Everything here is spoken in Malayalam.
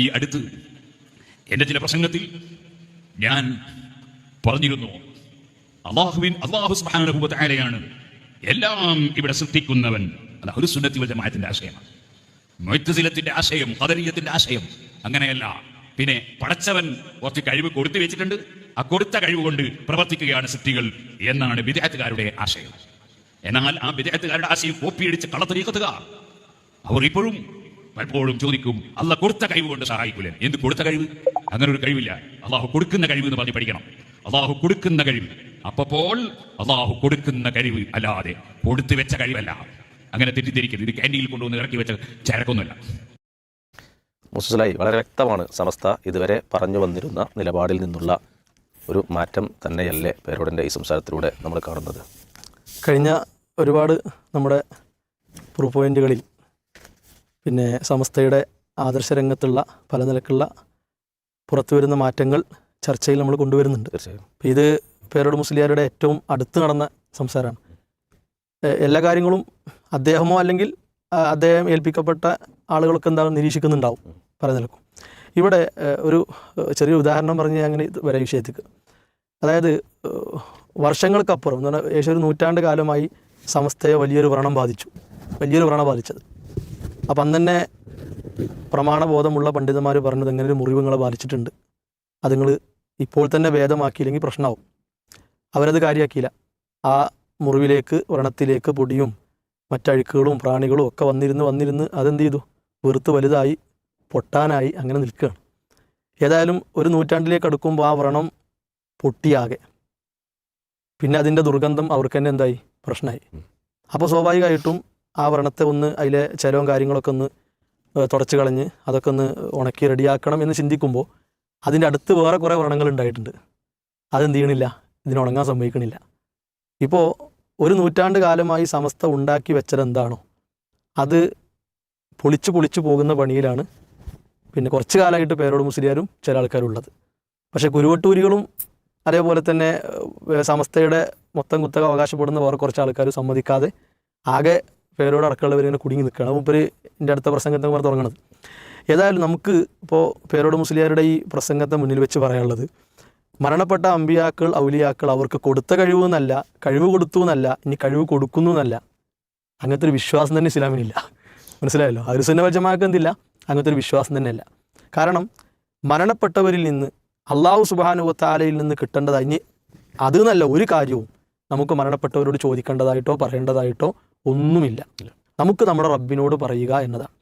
ഈ അടുത്ത് എൻ്റെ ചില പ്രസംഗത്തിൽ ഞാൻ പറഞ്ഞിരുന്നു, അല്ലാഹു സുബ്ഹാനഹു വ തആലയാണ് എല്ലാം ഇവിടെ സൃഷ്ടിക്കുന്നവൻ. അത് അഹ്ലുസുന്നത്തി വൽ ജമാഅത്തിന്റെ ആശയമാണ്. മുഅ്തസിലത്തിന്റെ ആശയം, ഖദരിയ്യത്തിന്റെ ആശയം അങ്ങനെയല്ല. പിന്നെ പടച്ചവൻ കുറച്ച് കഴിവ് കൊടുത്തു വെച്ചിട്ടുണ്ട്, ആ കൊടുത്ത കഴിവ് കൊണ്ട് പ്രവർത്തിക്കുകയാണ് സൃഷ്ടികൾ എന്നാണ് ബിദ്അത്തുകാരുടെ ആശയം. എന്നാൽ ആ ബിദ്അത്തുകാരുടെ ആശയം കോപ്പിയടിച്ച് കളത്തരീഖത്തുകാർ അവർ ഇപ്പോഴും പലപ്പോഴും ചോദിക്കും, അല്ലാഹ് കൊടുത്ത കഴിവ് കൊണ്ട് സഹായിക്കൂലേ? എന്ത് കൊടുത്ത കഴിവ്? അങ്ങനെ ഒരു കഴിവില്ല. അള്ളാഹു കൊടുക്കുന്ന കഴിവ് എന്ന് പറഞ്ഞ് പഠിക്കണം. അള്ളാഹു കൊടുക്കുന്ന കഴിവ്. അപ്പോൾ അള്ളാഹു കൊടുക്കുന്ന കഴിവ് അല്ലാതെ കൊടുത്തു വെച്ച കഴിവല്ല. അങ്ങനെ തെറ്റിദ്ധരിക്കരുത്. ഇത് ക്യാൻറ്റീനിൽ കൊണ്ടുവന്ന് ഇറക്കി വെച്ച ചരക്കൊന്നുമല്ല. മുസ്ലിം വളരെ വ്യക്തമാണ്. സമസ്ത ഇതുവരെ പറഞ്ഞു വന്നിരുന്ന നിലപാടിൽ നിന്നുള്ള ഒരു മാറ്റം തന്നെയല്ലേ പേരോടിൻ്റെ ഈ സംസാരത്തിലൂടെ നമ്മൾ കാണുന്നത്? കഴിഞ്ഞ ഒരുപാട് നമ്മുടെ പ്രൂഫ് പോയിന്റുകളിൽ പിന്നെ സമസ്തയുടെ ആദർശരംഗത്തുള്ള പല നിലക്കുള്ള പുറത്തു വരുന്ന മാറ്റങ്ങൾ ചർച്ചയിൽ നമ്മൾ കൊണ്ടുവരുന്നുണ്ട്. തീർച്ചയായും ഇത് പേരോട് മുസ്ലിയാരുടെ ഏറ്റവും അടുത്ത് നടന്ന സംസാരമാണ്. എല്ലാ കാര്യങ്ങളും അദ്ദേഹമോ അല്ലെങ്കിൽ അദ്ദേഹം ഏൽപ്പിക്കപ്പെട്ട ആളുകളൊക്കെ എന്താണ് നിരീക്ഷിക്കുന്നുണ്ടാവും പല നിലക്കും. ഇവിടെ ഒരു ചെറിയ ഉദാഹരണം പറഞ്ഞ് അങ്ങനെ വരെ വിഷയത്തേക്ക്, അതായത് വർഷങ്ങൾക്കപ്പുറം എന്ന് പറഞ്ഞാൽ ഏകദേശം ഒരു നൂറ്റാണ്ട് കാലമായി സമസ്തയെ വലിയൊരു വ്രണം ബാധിച്ചത്. അപ്പം അന്ന് തന്നെ പ്രമാണബോധമുള്ള പണ്ഡിതന്മാർ പറഞ്ഞത് ഇങ്ങനെ ഒരു മുറിവ് നിങ്ങളെ ബാധിച്ചിട്ടുണ്ട്, അത് നിങ്ങൾ ഇപ്പോൾ തന്നെ ഭേദമാക്കിയില്ലെങ്കിൽ പ്രശ്നമാവും. അവരത് കാര്യമാക്കിയില്ല. ആ മുറിവിലേക്ക്, വ്രണത്തിലേക്ക് പൊടിയും മറ്റഴുക്കുകളും പ്രാണികളും ഒക്കെ വന്നിരുന്ന് അതെന്ത് ചെയ്തു? വെറുത്ത് വലുതായി പൊട്ടാനായി അങ്ങനെ നിൽക്കുകയാണ്. ഏതായാലും ഒരു നൂറ്റാണ്ടിലേക്ക് അടുക്കുമ്പോൾ ആ വ്രണം പൊട്ടിയാകെ, പിന്നെ അതിൻ്റെ ദുർഗന്ധം അവർക്ക് തന്നെ എന്തായി? പ്രശ്നമായി. അപ്പോൾ സ്വാഭാവികമായിട്ടും ആ വ്രണത്തെ ഒന്ന് അതിലെ ചലവും കാര്യങ്ങളൊക്കെ ഒന്ന് തുടച്ച് കളഞ്ഞ് അതൊക്കെ ഒന്ന് ഉണക്കി റെഡിയാക്കണം എന്ന് ചിന്തിക്കുമ്പോൾ അതിൻ്റെ അടുത്ത് വേറെ കുറേ വ്രണങ്ങൾ ഉണ്ടായിട്ടുണ്ട്. അതെന്ത് ചെയ്യണില്ല? ഇതിനുണങ്ങാൻ സമ്മതിക്കണില്ല. ഇപ്പോൾ ഒരു നൂറ്റാണ്ട് കാലമായി സമസ്ത ഉണ്ടാക്കി വെച്ചതെന്താണോ അത് പൊളിച്ചു പോകുന്ന പണിയിലാണ് പിന്നെ കുറച്ച് കാലമായിട്ട് പേരോട് മുസ്ലിയാരും ചില ആൾക്കാരുള്ളത്. പക്ഷേ കുരുവട്ടൂരികളും അതേപോലെ തന്നെ സമസ്തയുടെ മൊത്തം കുത്തക അവകാശപ്പെടുന്ന വേറെ കുറച്ച് ആൾക്കാർ സമ്മതിക്കാതെ ആകെ പേരോട് അടക്കമുള്ളവരിങ്ങനെ കുടുങ്ങി നിൽക്കുകയാണ്. മൂപ്പര് എൻ്റെ അടുത്ത പ്രസംഗത്തെ പറഞ്ഞ് തുടങ്ങണത്. ഏതായാലും നമുക്ക് ഇപ്പോൾ പേരോട് മുസ്ലിയാരുടെ ഈ പ്രസംഗത്തെ മുന്നിൽ വെച്ച് പറയാനുള്ളത്, മരണപ്പെട്ട അമ്പിയാക്കൾ, ഔലിയാക്കൾ അവർക്ക് കൊടുത്ത കഴിവ് എന്നല്ല, കഴിവ് കൊടുത്തു എന്നല്ല, ഇനി കഴിവ് കൊടുക്കുന്നു എന്നല്ല. അങ്ങനത്തെ ഒരു വിശ്വാസം തന്നെ ഇസ്ലാമിനില്ല. മനസ്സിലായല്ലോ? അഹ്ലുസുന്ന വൽ ജമാഅക്ക് എന്തില്ല? അങ്ങനത്തെ ഒരു വിശ്വാസം തന്നെയല്ല. കാരണം മരണപ്പെട്ടവരിൽ നിന്ന് അല്ലാഹു സുബ്ഹാനഹു വ തആലയിൽ നിന്ന് കിട്ടേണ്ടതായി ഇനി അത് നല്ല ഒരു കാര്യവും നമുക്ക് മരണപ്പെട്ടവരോട് ചോദിക്കേണ്ടതായിട്ടോ പറയേണ്ടതായിട്ടോ ഒന്നുമില്ല. നമുക്ക് നമ്മുടെ റബ്ബിനോട് പറയുക എന്നതാണ്.